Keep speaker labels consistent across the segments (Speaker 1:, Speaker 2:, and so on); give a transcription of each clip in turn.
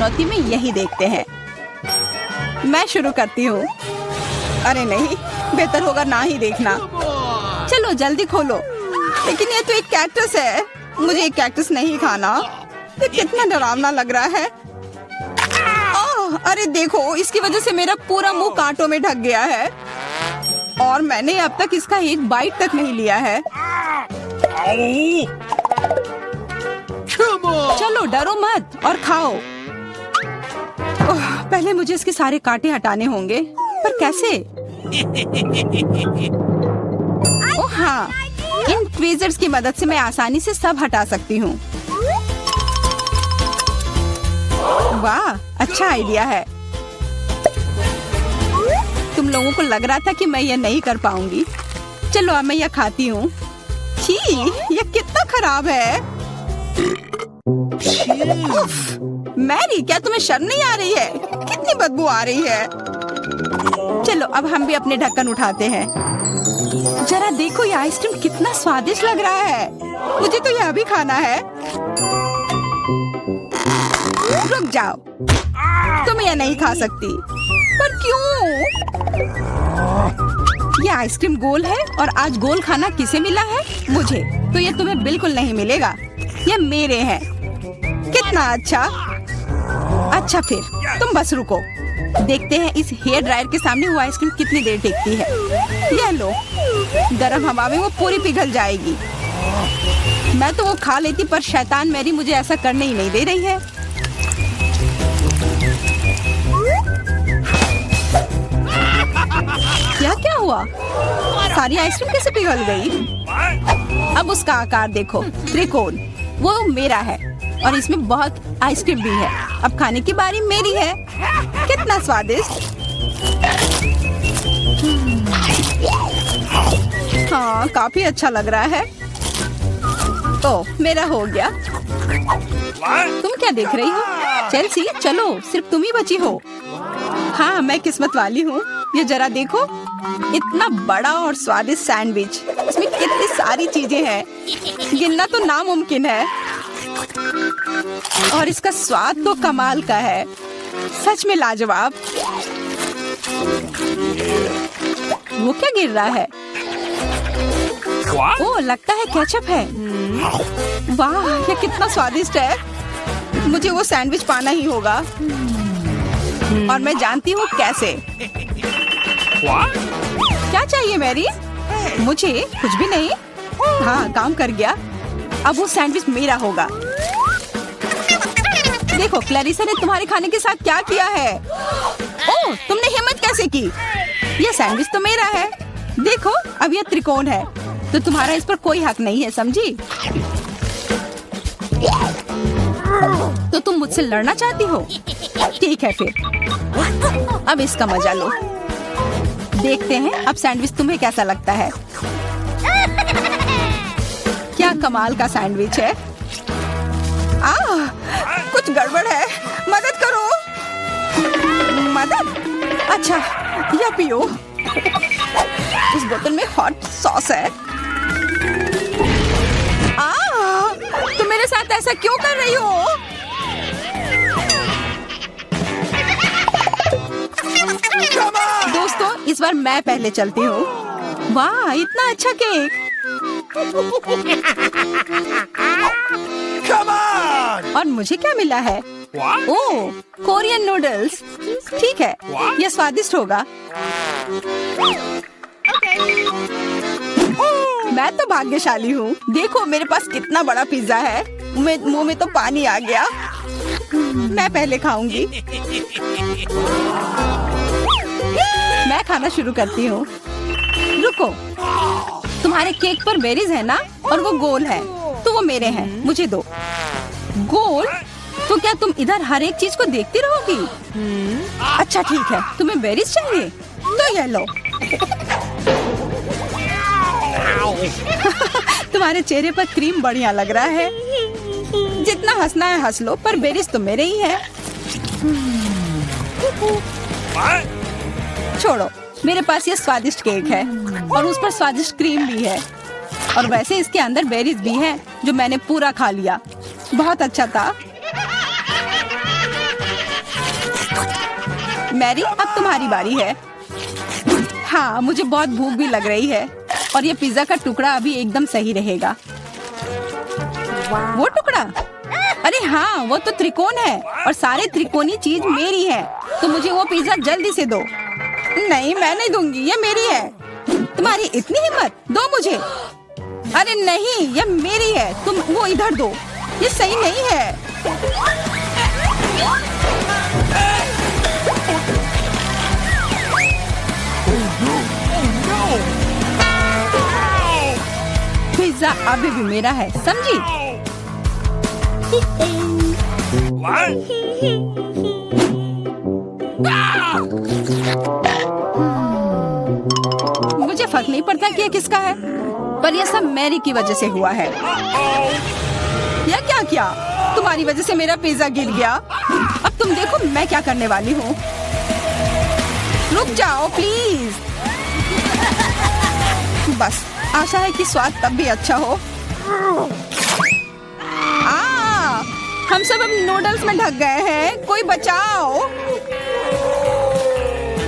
Speaker 1: चुनौती में यही देखते हैं। मैं शुरू करती हूँ। अरे नहीं, बेहतर होगा ना ही देखना। चलो जल्दी खोलो। लेकिन ये तो एक कैक्टस है, मुझे एक कैक्टस नहीं खाना। ये कितना डरावना लग रहा है। ओह, अरे देखो, इसकी वजह से मेरा पूरा मुंह कांटों में ढक गया है और मैंने अब तक इसका एक बाइट तक नहीं लिया है। चलो डरो मत और खाओ। ओह, पहले मुझे इसके सारे कांटे हटाने होंगे, पर कैसे? ओह हाँ, इन ट्वीजर्स की मदद से मैं आसानी से सब हटा सकती हूँ। वाह, अच्छा आइडिया है। तुम लोगों को लग रहा था कि मैं ये नहीं कर पाऊंगी। चलो अब मैं ये खाती हूँ। छी, ये कितना खराब है। उफ, मैरी, क्या तुम्हें शर्म नहीं आ रही है? कितनी बदबू आ रही है। चलो अब हम भी अपने ढक्कन उठाते हैं। जरा देखो, ये आइसक्रीम कितना स्वादिष्ट लग रहा है। मुझे तो यह भी खाना है। रुक जाओ, तुम यह नहीं खा सकती। पर क्यों? ये आइसक्रीम गोल है और आज गोल खाना किसे मिला है? मुझे। तो ये तुम्हें बिल्कुल नहीं मिलेगा, ये मेरे हैं। कितना अच्छा। अच्छा फिर तुम बस रुको, देखते हैं इस हेयर ड्रायर के सामने वो आइसक्रीम कितनी देर टिकती है। ये लो, गर्म हवा में वो पूरी पिघल जाएगी। मैं तो वो खा लेती, पर शैतान मैरी मुझे ऐसा करने ही नहीं दे रही है। क्या हुआ? सारी आइसक्रीम कैसे पिघल गई? अब उसका आकार देखो, त्रिकोण। वो मेरा है और इसमें बहुत आइसक्रीम भी है। अब खाने की बारी मेरी है। कितना स्वादिष्ट। हाँ, काफी अच्छा लग रहा है। ओह, मेरा हो गया। तुम क्या देख रही हो? चेल्सी, चलो, सिर्फ तुम ही बची हो। हाँ, मैं किस्मत वाली हूँ। ये जरा देखो, इतना बड़ा और स्वादिष्ट सैंडविच। इसमें कितनी सारी चीजें हैं, गिनना तो नामुमकिन है। और इसका स्वाद तो कमाल का है, सच में लाजवाब। वो क्या गिर रहा है? ओह, लगता है केचप है। वाह, ये कितना स्वादिष्ट है। मुझे वो सैंडविच पाना ही होगा और मैं जानती हूँ कैसे। क्या चाहिए मैरी? मुझे कुछ भी नहीं। हाँ, काम कर गया। अब वो सैंडविच मेरा होगा। देखो, क्लैरिसा ने तुम्हारे खाने के साथ क्या किया है। ओह, तुमने हिम्मत कैसे की? ये सैंडविच तो मेरा है। देखो, अब ये त्रिकोण है, तो तुम्हारा इस पर कोई हक नहीं है, समझी? तो तुम मुझसे लड़ना चाहती हो? ठीक है फिर, अब इसका मजा लो। देखते हैं अब सैंडविच तुम्हें कैसा लगता है। क्या कमाल का सैंडविच है। कुछ गड़बड़ है, मदद करो। मदद? अच्छा, यह पियो। उस बोतल में हॉट सॉस है। तुम मेरे साथ ऐसा क्यों कर रही हो? दोस्तों, इस बार मैं पहले चलती हूँ। वाह, इतना अच्छा केक। और मुझे क्या मिला है? ओह, कोरियन नूडल्स। ठीक है, यह स्वादिष्ट होगा। मैं तो भाग्यशाली हूँ। देखो, मेरे पास कितना बड़ा पिज्जा है। मुंह में तो पानी आ गया। मैं पहले खाऊंगी। मैं खाना शुरू करती हूँ। रुको, तुम्हारे केक पर बेरीज है ना, और वो गोल है, तो वो मेरे हैं। मुझे दो। गोल? तो क्या तुम इधर हर एक चीज को देखती रहोगी? अच्छा ठीक है, तुम्हें बेरीज चाहिए तो ये लो। तुम्हारे चेहरे पर क्रीम बढ़िया लग रहा है। जितना हंसना है हंस लो, पर बेरीज तो मेरे ही है। छोड़ो, मेरे पास ये स्वादिष्ट केक है और उस पर स्वादिष्ट क्रीम भी है, और वैसे इसके अंदर बेरीज भी है जो मैंने पूरा खा लिया। बहुत अच्छा था। मैरी, अब तुम्हारी बारी है। हाँ, मुझे बहुत भूख भी लग रही है और ये पिज्जा का टुकड़ा अभी एकदम सही रहेगा। वो टुकड़ा? अरे हाँ, वो तो त्रिकोण है और सारे त्रिकोणी चीज मेरी है, तो मुझे वो पिज्जा जल्दी से दो। नहीं, मैं नहीं दूंगी, ये मेरी है। तुम्हारी इतनी हिम्मत, दो मुझे। अरे नहीं, ये मेरी है, तुम वो इधर दो, ये सही नहीं है। पिज्जा अभी भी मेरा है, समझी? मुझे फर्क नहीं पड़ता कि ये किसका है, पर यह सब मैरी की वजह से हुआ है। यह क्या किया? तुम्हारी वजह से मेरा पिज्जा गिर गया। अब तुम देखो मैं क्या करने वाली हूँ। रुक जाओ प्लीज। बस आशा है कि स्वाद तब भी अच्छा हो। हम सब अब नूडल्स में ढक गए हैं, कोई बचाओ।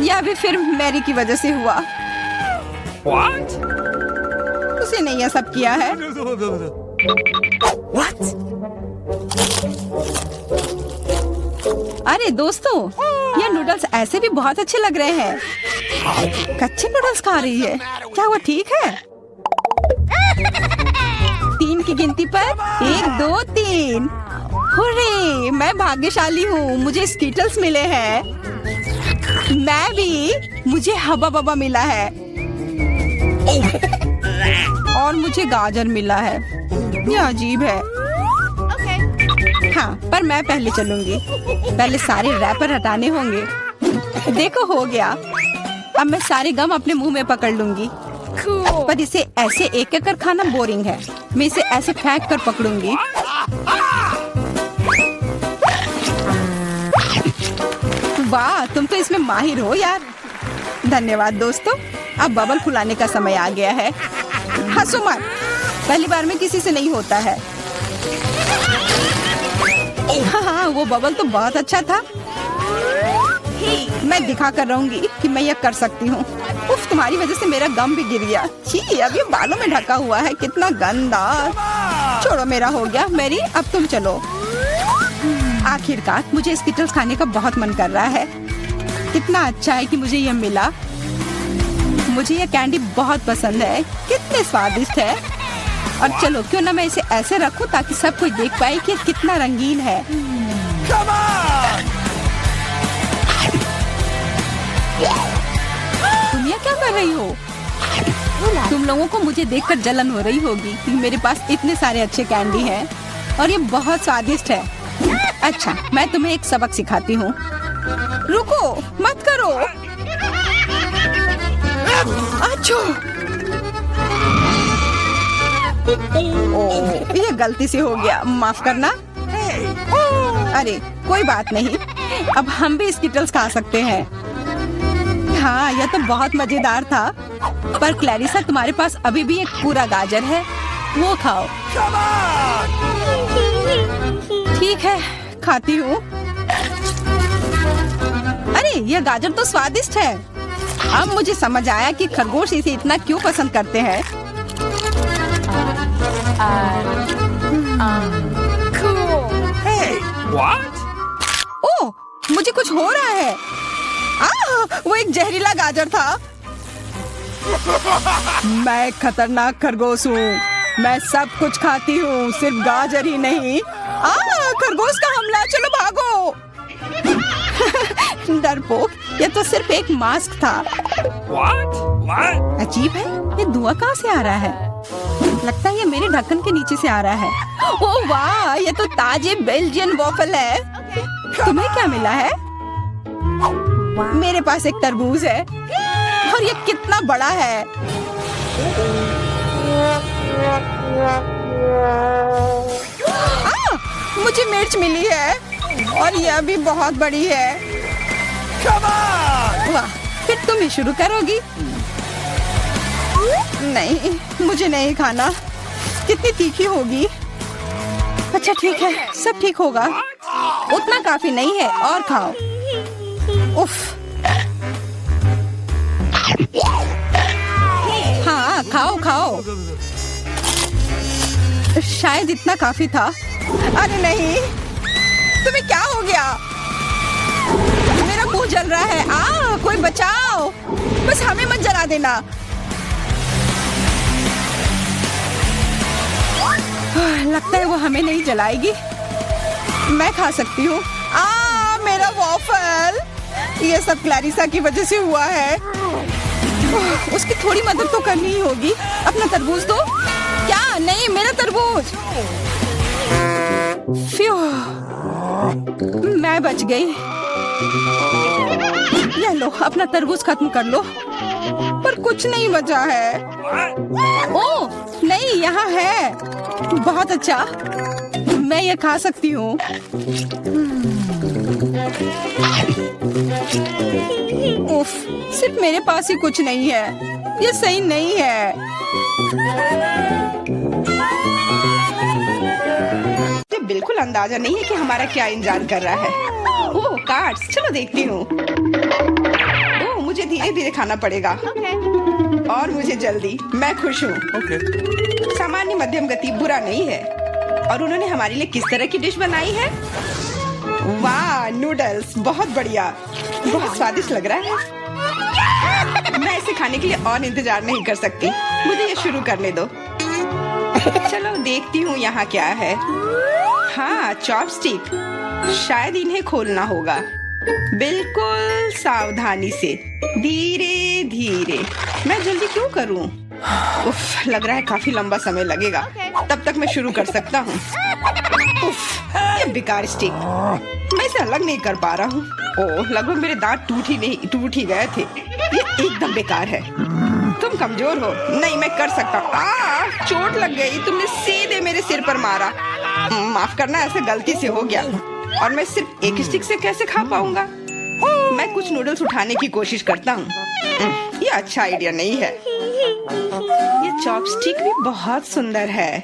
Speaker 1: यह भी फिर मैरी की वजह से हुआ। What? उसे नहीं यह सब किया है। What? अरे दोस्तों, ये नूडल्स ऐसे भी बहुत अच्छे लग रहे हैं। कच्चे नूडल्स खा रही है, क्या वो ठीक है? 3 की गिनती पर 1, 2, 3। हुर्रे, मैं भाग्यशाली हूँ, मुझे स्कीटल्स मिले हैं। मैं भी, मुझे हबा बबा मिला है और मुझे गाजर मिला है। यह अजीब है। हाँ, पर मैं पहले चलूंगी। पहले सारे रैपर हटाने होंगे। देखो हो गया। अब मैं सारे गम अपने मुंह में पकड़ लूंगी। पर इसे ऐसे एक एक कर खाना बोरिंग है। मैं इसे ऐसे फेंक कर पकड़ूंगी। वाह, तुम तो इसमें माहिर हो यार। धन्यवाद दोस्तों। अब बबल फुलाने का समय आ गया है। हंसो मत, पहली बार में किसी से नहीं होता है। हाँ, वो बबल तो बहुत अच्छा था। मैं दिखा कर रहूंगी कि मैं यह कर सकती हूँ। उफ, तुम्हारी वजह से मेरा गम भी गिर गया। छी, अब ये बालों में ढका हुआ है, कितना गंदा। छोड़ो, मेरा हो गया। मैरी, अब तुम चलो। आखिरकार मुझे स्किटल्स खाने का बहुत मन कर रहा है। कितना अच्छा है कि मुझे यह मिला। मुझे यह कैंडी बहुत पसंद है, कितने स्वादिष्ट है। और चलो, क्यों ना मैं इसे ऐसे रखूं ताकि सब कोई देख पाए कि कितना रंगीन है। तुम ये क्या कर रही हो? तुम लोगों को मुझे देखकर जलन हो रही होगी कि मेरे पास इतने सारे अच्छे कैंडी हैं और ये बहुत स्वादिष्ट है। अच्छा, मैं तुम्हें एक सबक सिखाती हूँ। रुको, मत करो। अच्छा, ओह, ये गलती से हो गया, माफ करना। अरे कोई बात नहीं, अब हम भी स्किटल्स खा सकते हैं। हाँ, यह तो बहुत मजेदार था। पर क्लैरिसा, तुम्हारे पास अभी भी एक पूरा गाजर है, वो खाओ। ठीक है, खाती हूँ। अरे यह गाजर तो स्वादिष्ट है। अब मुझे समझ आया कि खरगोश इसे इतना क्यों पसंद करते हैं। ओह, मुझे कुछ हो रहा है। वो एक जहरीला गाजर था। मैं खतरनाक खरगोश हूँ। मैं सब कुछ खाती हूँ, सिर्फ गाजर ही नहीं। खरगोश का हमला, चलो भागो। डरपोक, ये तो सिर्फ एक मास्क था। What? अजीब है, ये धुआं कहाँ से आ रहा है? लगता है ये मेरे ढक्कन के नीचे से आ रहा है। ओह वाह, ये तो ताजे बेल्जियन वॉफल है। तुम्हें क्या मिला है? मेरे पास एक तरबूज है और ये कितना बड़ा है। मुझे मिर्च मिली है और यह भी बहुत बड़ी है। वाह, फिर तुम ही शुरू करोगी? नहीं, मुझे नहीं खाना, कितनी तीखी होगी। अच्छा ठीक है, सब ठीक होगा। उतना काफी नहीं है, और खाओ। उफ, खाओ खाओ। शायद इतना काफी था। अरे नहीं, तुम्हें क्या हो गया? मेरा मुंह जल रहा है। कोई बचाओ, बस हमें मत जला देना। लगता है वो हमें नहीं जलाएगी। मैं खा सकती हूँ। मेरा वॉफल। ये सब क्लैरिसा की वजह से हुआ है। उसकी थोड़ी मदद तो करनी ही होगी। अपना तरबूज दो। क्या? नहीं, मेरा तरबूज। फ्यू, मैं बच गई। ये लो, अपना तरबूज खत्म कर लो। पर कुछ नहीं बचा है। ओह नहीं, यहाँ है। बहुत अच्छा, मैं ये खा सकती हूँ। उफ, सिर्फ मेरे पास ही कुछ नहीं है। ये सही नहीं है। तो बिल्कुल अंदाजा नहीं है कि हमारा क्या इंतजार कर रहा है। ओह कार्ड्स, चलो देखती हूँ। ओह, मुझे धीरे धीरे खाना पड़ेगा। और मुझे जल्दी। मैं खुश हूँ। सामान्य मध्यम गति बुरा नहीं है। और उन्होंने हमारे लिए किस तरह की डिश बनाई है? वाह, नूडल्स, बहुत बढ़िया, बहुत स्वादिष्ट लग रहा है। मैं इसे खाने के लिए और इंतजार नहीं कर सकती। मुझे ये शुरू करने दो। चलो देखती हूँ यहाँ क्या है। हाँ, चॉपस्टिक। शायद इन्हें खोलना होगा। बिल्कुल सावधानी से, धीरे धीरे। मैं जल्दी क्यों करूँ? उफ, लग रहा है काफी लंबा समय लगेगा। तब तक मैं शुरू कर सकता हूँ। उफ, ये बेकार स्टिक। मैं इसे अलग नहीं कर पा रहा हूँ। ओह, लगभग मेरे दांत टूट ही गए थे। ये एकदम बेकार है। तुम कमजोर हो। नहीं, मैं कर सकता हूँ। चोट लग गई। तुमने सीधे मेरे सिर पर मारा। माफ करना, ऐसे गलती से हो गया। और मैं सिर्फ एक स्टिक से कैसे खा पाऊंगा? मैं कुछ नूडल्स उठाने की कोशिश करता हूँ। ये अच्छा आइडिया नहीं है। ये चॉपस्टिक भी बहुत सुंदर है।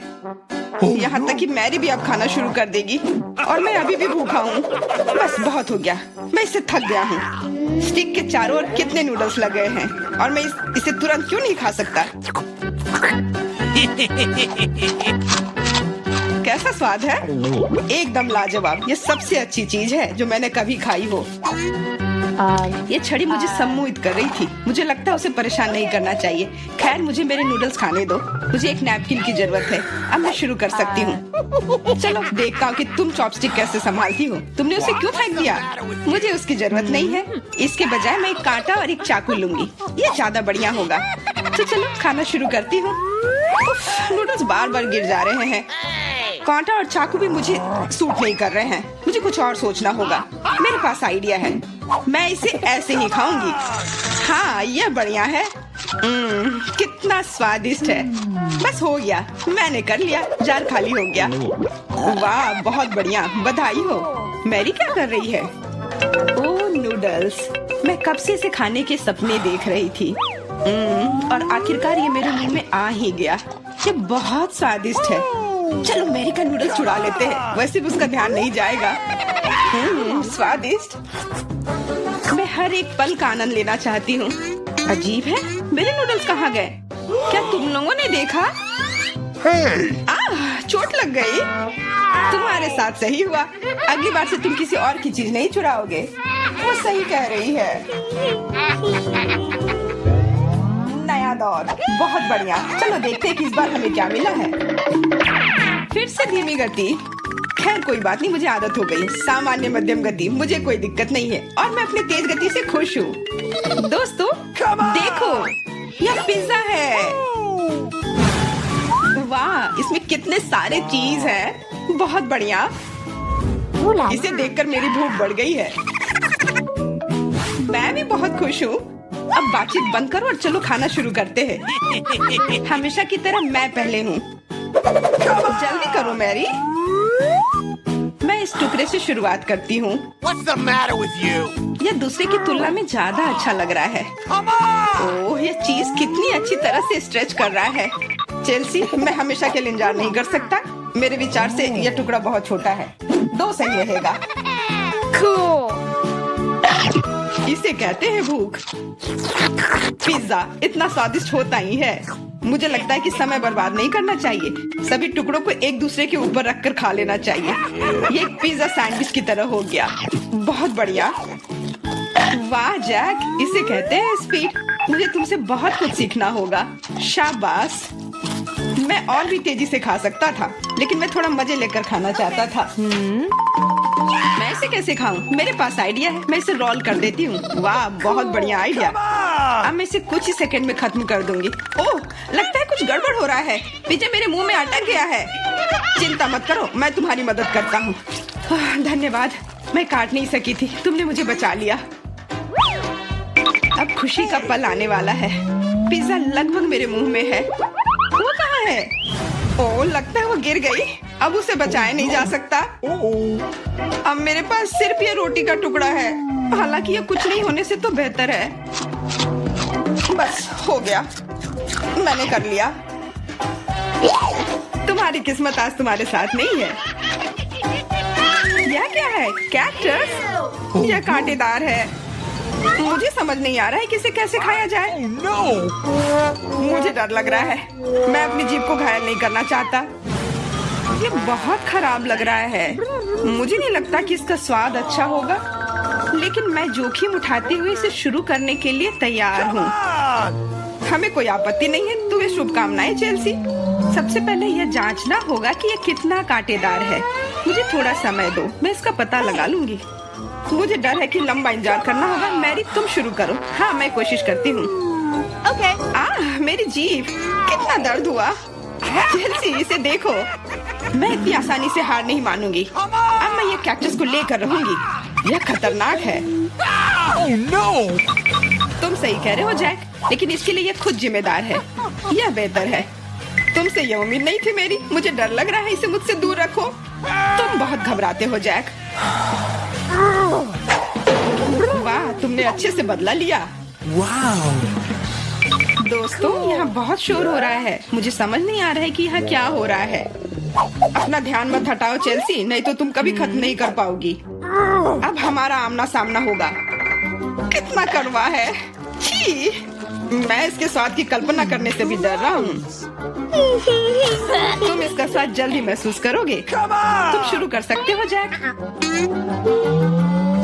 Speaker 1: यहाँ तक कि मैरी भी अब खाना शुरू कर देगी। और मैं अभी भी भूखा हूँ। बस बहुत हो गया। मैं इससे थक गया हूँ। स्टिक के चारों ओर कितने नूडल्स लगे हैं। और मैं इसे तुरंत क्यों नहीं खा सकता? कैसा स्वाद है? एकदम लाजवाब। ये सबसे अच्छी चीज है जो मैंने कभी खाई हो। ये छड़ी मुझे सम्मोहित कर रही थी। मुझे लगता है उसे परेशान नहीं करना चाहिए। खैर, मुझे मेरे नूडल्स खाने दो। मुझे एक नैपकिन की जरूरत है। अब मैं शुरू कर सकती हूँ। चलो देखता हूँ कि तुम चॉपस्टिक कैसे संभालती हो। तुमने उसे क्यों फेंक दिया? मुझे उसकी जरूरत नहीं है। इसके बजाय मैं एक कांटा और एक चाकू लूंगी। ये ज्यादा बढ़िया होगा। तो चलो खाना शुरू करती हूँ। नूडल्स बार बार गिर जा रहे हैं। कांटा और चाकू भी मुझे सूट नहीं कर रहे हैं। मुझे कुछ और सोचना होगा। मेरे पास आइडिया है। मैं इसे ऐसे ही खाऊंगी। हाँ, यह बढ़िया है। कितना स्वादिष्ट है। बस हो गया, मैंने कर लिया। जार खाली हो गया। वाह, बहुत बढ़िया, बधाई हो। मैरी क्या कर रही है? ओह नूडल्स, मैं कब से इसे खाने के सपने देख रही थी। और आखिरकार ये मेरे मुंह में आ ही गया। ये बहुत स्वादिष्ट है। चलो मैरी का नूडल्स चुरा लेते हैं। वैसे भी उसका ध्यान नहीं जाएगा। स्वादिष्ट। मैं हर एक पल का आनंद लेना चाहती हूँ। अजीब है, मेरे नूडल्स कहाँ गए? क्या तुम लोगों ने देखा? चोट लग गई। तुम्हारे साथ सही हुआ। अगली बार से तुम किसी और की चीज नहीं चुराओगे। वो सही कह रही है। नया दौर, बहुत बढ़िया। चलो देखते हैं कि इस बार हमें क्या मिला है। फिर से धीमी गति। खैर कोई बात नहीं, मुझे आदत हो गई। सामान्य मध्यम गति, मुझे कोई दिक्कत नहीं है। और मैं अपने तेज गति से खुश हूँ। दोस्तों देखो, यह पिज्जा है। वाह, इसमें कितने सारे चीज हैं। बहुत बढ़िया। इसे देखकर मेरी भूख बढ़ गई है। मैं भी बहुत खुश हूँ। अब बातचीत बंद करो और चलो खाना शुरू करते हैं। हमेशा की तरह मैं पहले हूँ। जल्दी करो मैरी। मैं इस टुकड़े से शुरुआत करती हूँ। यह दूसरे की तुलना में ज्यादा अच्छा लग रहा है। ओह, यह चीज कितनी अच्छी तरह से स्ट्रेच कर रहा है। चेल्सी, मैं हमेशा के लिए इंतजार नहीं कर सकता। मेरे विचार से यह टुकड़ा बहुत छोटा है। 2 सही रहेगा। इसे कहते हैं भूख। पिज्जा इतना स्वादिष्ट होता ही है। मुझे लगता है कि समय बर्बाद नहीं करना चाहिए। सभी टुकड़ों को एक दूसरे के ऊपर रखकर खा लेना चाहिए। ये एक पिज्जा सैंडविच की तरह हो गया। बहुत बढ़िया। वाह जैक, इसे कहते हैं स्पीड। मुझे तुमसे बहुत कुछ सीखना होगा। शाबाश। मैं और भी तेजी से खा सकता था, लेकिन मैं थोड़ा मजे लेकर खाना चाहता था। मैं इसे कैसे खाऊं? मेरे पास आइडिया है। मैं इसे रोल कर देती हूँ। वाह, बहुत बढ़िया आइडिया। अब मैं इसे कुछ ही सेकंड में खत्म कर दूंगी। ओह, लगता है कुछ गड़बड़ हो रहा है। पिज्जा मेरे मुंह में अटक गया है। चिंता मत करो, मैं तुम्हारी मदद करता हूँ। धन्यवाद। मैं काट नहीं सकी थी, तुमने मुझे बचा लिया। अब खुशी का पल आने वाला है। पिज्जा लगभग मेरे मुंह में है। वो कहाँ है? ओह, लगता है वो गिर गई। अब उसे बचाया नहीं जा सकता। अब मेरे पास सिर्फ ये रोटी का टुकड़ा है। हालांकि ये कुछ नहीं होने से तो बेहतर है। बस हो गया, मैंने कर लिया। तुम्हारी किस्मत आज तुम्हारे साथ नहीं है। यह क्या है? कैक्टस? यह कांटेदार है। मुझे समझ नहीं आ रहा है कि इसे कैसे खाया जाए। मुझे डर लग रहा है। मैं अपनी जीभ को घायल नहीं करना चाहता। ये बहुत खराब लग रहा है। मुझे नहीं लगता कि इसका स्वाद अच्छा होगा, लेकिन मैं जोखिम उठाते हुए इसे शुरू करने के लिए तैयार हूँ। हमें कोई आपत्ति नहीं है। तुम्हें शुभकामनाएं चेल्सी। सबसे पहले यह जांचना होगा कि यह कितना कांटेदार है। मुझे थोड़ा समय दो, मैं इसका पता लगा लूंगी। मुझे डर है कि लंबा इंतजार करना होगा। मैरी, तुम शुरू करो। हाँ, मैं कोशिश करती हूँ। ओके। मेरी जीभ, कितना दर्द हुआ। चेल्सी, इसे देखो। मैं इतनी आसानी से हार नहीं मानूंगी। अब मैं ये कैक्टस को लेकर रहूंगी। यह खतरनाक है। तुम सही कह रहे हो जैक, लेकिन इसके लिए यह खुद जिम्मेदार है। यह बेहतर है। तुमसे यह उम्मीद नहीं थी मेरी। मुझे डर लग रहा है। इसे मुझसे दूर रखो। तुम बहुत घबराते हो जैक। वाह, तुमने अच्छे से बदला लिया। दोस्तों, यहाँ बहुत शोर हो रहा है। मुझे समझ नहीं आ रहा है कि यहाँ क्या हो रहा है। अपना ध्यान मत हटाओ चेल्सी, नहीं तो तुम कभी खत्म नहीं कर पाओगी। अब हमारा आमना सामना होगा। कितना कड़वा है। छी, मैं इसके स्वाद की कल्पना करने से भी डर रहा हूँ। तुम इसका स्वाद जल्दी महसूस करोगे। तुम शुरू कर सकते हो जैक।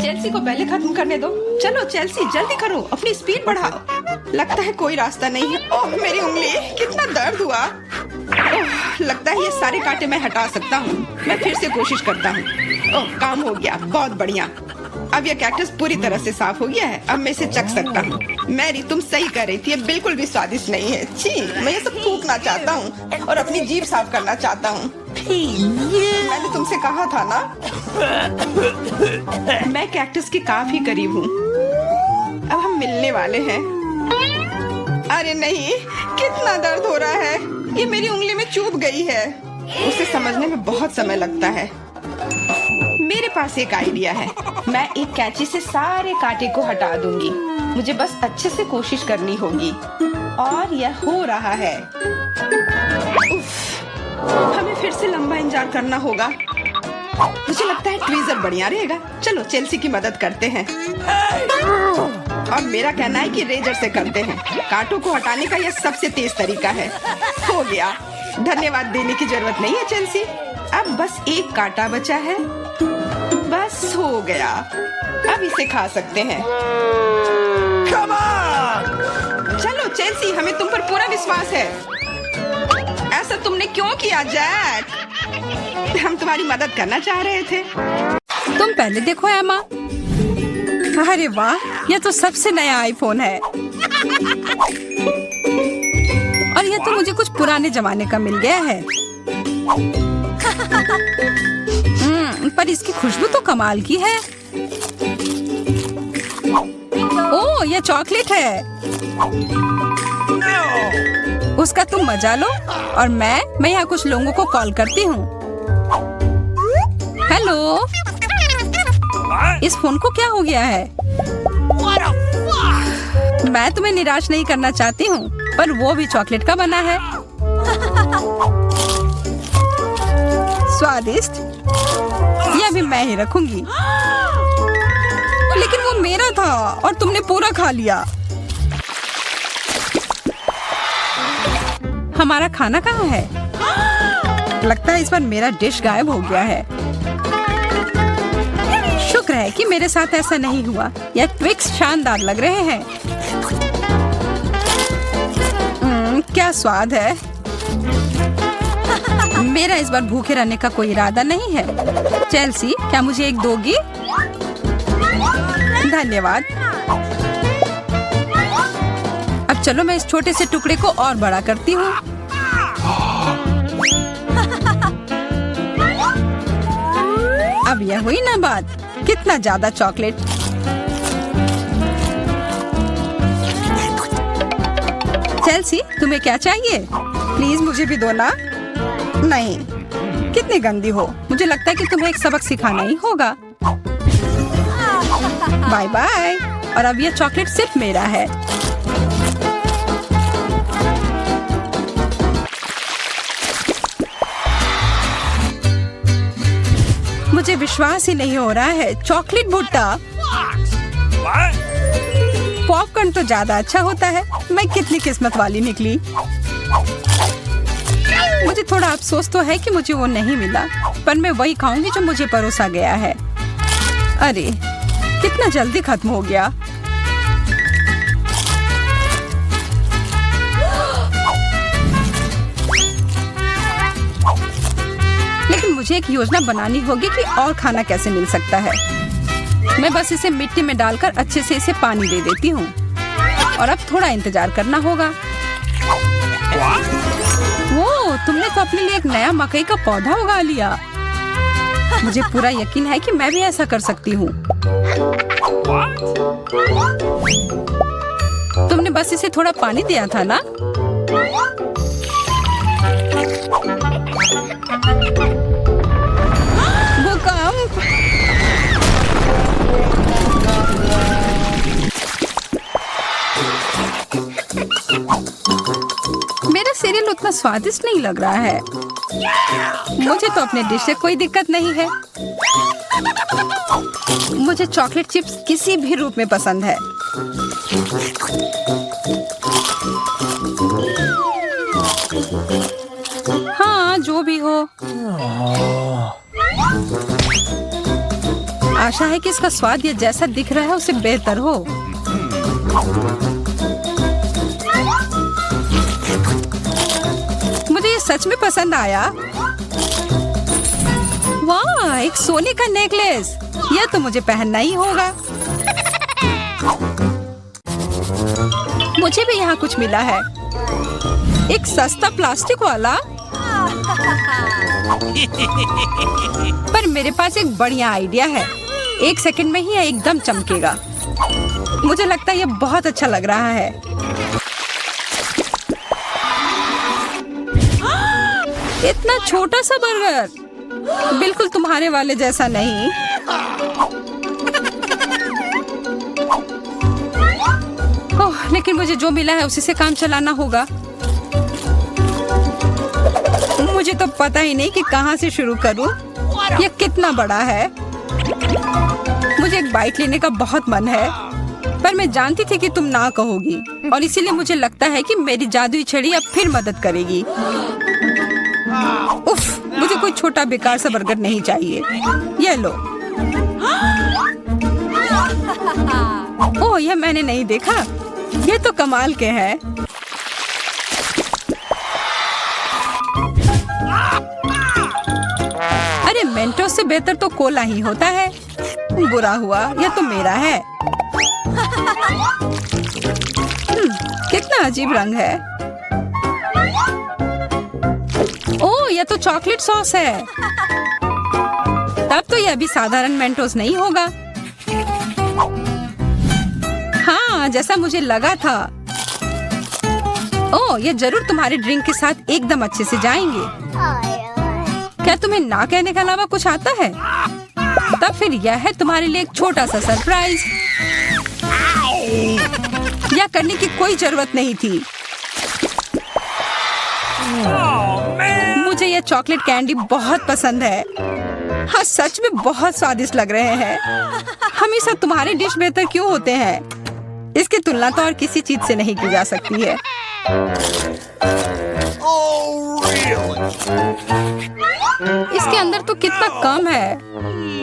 Speaker 1: चेल्सी को पहले खत्म करने दो। चलो चेल्सी, जल्दी करो, अपनी स्पीड बढ़ाओ। लगता है कोई रास्ता नहीं है। ओह, मेरी उंगली, कितना दर्द हुआ। ओह, लगता है ये सारे कांटे मैं हटा सकता हूँ। मैं फिर से कोशिश करता हूँ। ओह, काम हो गया। बहुत बढ़िया। अब यह कैक्टस पूरी तरह से साफ हो गया है। अब मैं इसे चख सकता हूँ। मैरी, तुम सही कर रही थी। ये बिल्कुल भी स्वादिष्ट नहीं है। छी, मैं ये सब थूकना चाहता हूँ और अपनी जीभ साफ करना चाहता हूँ। मैंने तुमसे कहा था ना। मैं कैक्टस के काफी करीब हूँ। अब हम मिलने वाले हैं। अरे नहीं, कितना दर्द हो रहा है। ये मेरी उंगली में चुभ गई है। उसे समझने में बहुत समय लगता है। मेरे पास एक आइडिया है। मैं एक कैंची से सारे कांटे को हटा दूंगी। मुझे बस अच्छे से कोशिश करनी होगी। और यह हो रहा है। उफ, हमें फिर से लंबा इंतजार करना होगा। मुझे लगता है ट्वीजर बढ़िया रहेगा। चलो चेल्सी की मदद करते हैं। और मेरा कहना है कि रेजर से करते हैं। कांटों को हटाने का यह सबसे तेज तरीका है। हो गया। धन्यवाद देने की जरूरत नहीं है चेल्सी। अब बस एक कांटा बचा है। बस हो गया। अब इसे खा सकते हैं। चलो चेल्सी, हमें तुम पर पूरा विश्वास है। ऐसा तुमने क्यों किया जैक? हम तुम्हारी मदद करना चाह रहे थे।
Speaker 2: तुम पहले देखो एमा। अरे वाह, यह तो सबसे नया आईफोन है। और यह तो मुझे कुछ पुराने जमाने का मिल गया है। पर इसकी खुशबू तो कमाल की है। ओह, यह चॉकलेट है। उसका तुम मजा लो और मैं यहाँ कुछ लोगों को कॉल करती हूँ। हेलो, इस फोन को क्या हो गया है? मैं तुम्हें निराश नहीं करना चाहती हूँ, पर वो भी चॉकलेट का बना है। स्वादिष्ट। यह भी मैं ही रखूंगी। लेकिन वो मेरा था और तुमने पूरा खा लिया। हमारा खाना कहाँ है? लगता है इस बार मेरा डिश गायब हो गया है। शुक्र है कि मेरे साथ ऐसा नहीं हुआ। यह ट्विक्स शानदार लग रहे हैं। क्या स्वाद है। मेरा इस बार भूखे रहने का कोई इरादा नहीं है। चेल्सी, क्या मुझे एक दोगी? धन्यवाद। अब चलो मैं इस छोटे से टुकड़े को और बड़ा करती हूँ। अब यह हुई ना बात। कितना ज्यादा चॉकलेट। चेल्सी, तुम्हें क्या चाहिए? प्लीज मुझे भी दो ना। नहीं, कितनी गंदी हो। मुझे लगता है कि तुम्हें एक सबक सिखाना ही होगा। Bye bye. और अब यह चॉकलेट सिर्फ मेरा है। मुझे विश्वास ही नहीं हो रहा है। चॉकलेट भुट्टा। पॉपकॉर्न तो ज्यादा अच्छा होता है। मैं कितनी किस्मत वाली निकली। मुझे थोड़ा अफसोस तो है कि मुझे वो नहीं मिला, पर मैं वही खाऊंगी जो मुझे परोसा गया है। अरे, कितना जल्दी खत्म हो गया। लेकिन मुझे एक योजना बनानी होगी कि और खाना कैसे मिल सकता है। मैं बस इसे मिट्टी में डालकर अच्छे से इसे पानी दे देती हूँ। और अब थोड़ा इंतजार करना होगा। वो, तुमने तो अपने लिए एक नया मकई का पौधा उगा लिया। मुझे पूरा यकीन है कि मैं भी ऐसा कर सकती हूँ। तुमने बस इसे थोड़ा पानी दिया था ना? भूकंप। मेरा सीरियल उतना स्वादिष्ट नहीं लग रहा है। मुझे तो अपने डिश से कोई दिक्कत नहीं है। मुझे चॉकलेट चिप्स किसी भी रूप में पसंद है। हाँ, जो भी हो। आशा है कि इसका स्वाद ये जैसा दिख रहा है उससे बेहतर हो। मुझे ये सच में पसंद आया। वाह, एक सोने का नेकलेस। यह तो मुझे पहनना ही होगा। मुझे भी यहाँ कुछ मिला है। एक सस्ता प्लास्टिक वाला। पर मेरे पास एक बढ़िया आइडिया है। 1 सेकंड में ही यह एकदम चमकेगा। मुझे लगता है यह बहुत अच्छा लग रहा है। इतना छोटा सा बर्गर, बिल्कुल तुम्हारे वाले जैसा नहीं। ओह, लेकिन मुझे जो मिला है उसी से काम चलाना होगा। मुझे तो पता ही नहीं कि कहाँ से शुरू करूं। यह कितना बड़ा है। मुझे एक बाइट लेने का बहुत मन है, पर मैं जानती थी कि तुम ना कहोगी, और इसीलिए मुझे लगता है कि मेरी जादुई छड़ी अब फिर मदद करेगी। उफ, मुझे कोई छोटा बेकार सा बर्गर नहीं चाहिए। ये लो। ओह, यह मैंने नहीं देखा। ये तो कमाल के हैं। अरे, मेंटोस से बेहतर तो कोला ही होता है। बुरा हुआ, यह तो मेरा है। कितना अजीब रंग है। ओह, यह तो चॉकलेट सॉस है। तब तो यह भी साधारण मेंटोस नहीं होगा। हाँ, जैसा मुझे लगा था। ओह, यह जरूर तुम्हारे ड्रिंक के साथ एकदम अच्छे से जाएंगे। क्या तुम्हें ना कहने के अलावा कुछ आता है? तब फिर यह है तुम्हारे लिए एक छोटा सा सरप्राइज। यह करने की कोई जरूरत नहीं थी। मुझे यह चॉकलेट कैंडी बहुत पसंद है। हाँ, सच में बहुत स्वादिष्ट लग रहे हैं। हमेशा तुम्हारे डिश बेहतर क्यों होते हैं? इसकी तुलना तो और किसी चीज से नहीं की जा सकती है। इसके अंदर तो कितना कम है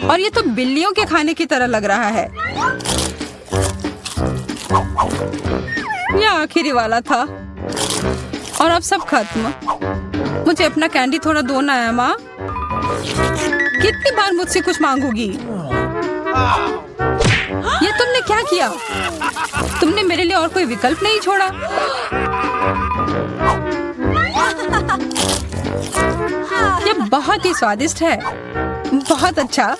Speaker 2: और ये तो बिल्लियों के खाने की तरह लग रहा है। यह आखिरी वाला था और अब सब खत्म। मुझे अपना कैंडी थोड़ा दो ना है माँ। कितनी बार मुझसे कुछ मांगोगी? ये तुमने क्या किया? तुमने मेरे लिए और कोई विकल्प नहीं छोड़ा। ये बहुत ही स्वादिष्ट है। बहुत अच्छा।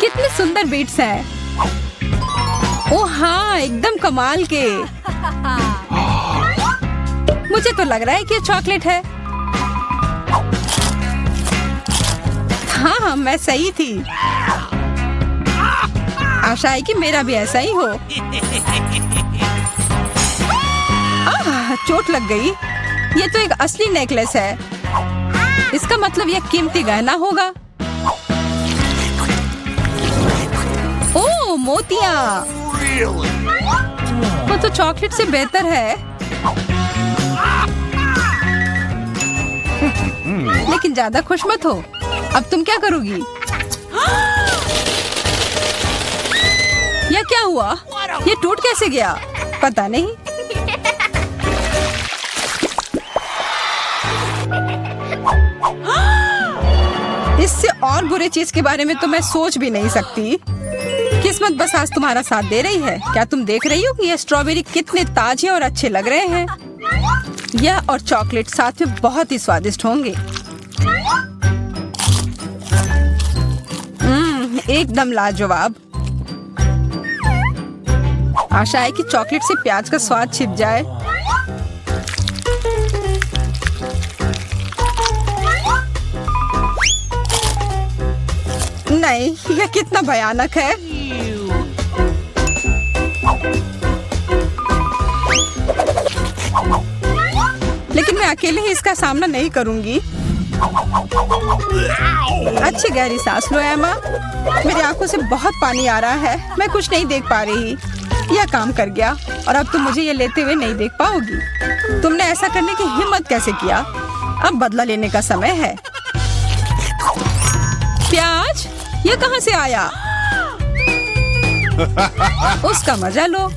Speaker 2: कितने सुंदर बीट्स हैं। ओह हाँ, एकदम कमाल के। मुझे तो लग रहा है कि ये चॉकलेट है। हाँ, मैं सही थी। आशा है कि मेरा भी ऐसा ही हो। चोट लग गई। ये तो एक असली नेकलेस है। इसका मतलब यह कीमती गहना होगा। ओह, मोतियाँ। वो तो चॉकलेट से बेहतर है। लेकिन ज्यादा खुश मत हो। अब तुम क्या करोगी? यह क्या हुआ? ये टूट कैसे गया? पता नहीं। इससे और बुरे चीज के बारे में तो मैं सोच भी नहीं सकती। किस्मत बस आज तुम्हारा साथ दे रही है। क्या तुम देख रही हो कि ये स्ट्रॉबेरी कितने ताजे और अच्छे लग रहे हैं? यह और चॉकलेट साथ में बहुत ही स्वादिष्ट होंगे। एकदम लाजवाब। आशा है कि चॉकलेट से प्याज का स्वाद छिप जाए। नहीं, यह कितना भयानक है। लेकिन मैं अकेले ही इसका सामना नहीं करूंगी। अच्छी गहरी सांस लो एमा। मेरी आंखों से बहुत पानी आ रहा है। मैं कुछ नहीं देख पा रही। यह काम कर गया और अब तुम मुझे ये लेते हुए नहीं देख पाओगी। तुमने ऐसा करने की हिम्मत कैसे किया? अब बदला लेने का समय है। प्याज, ये कहाँ से आया? उसका मजा लो।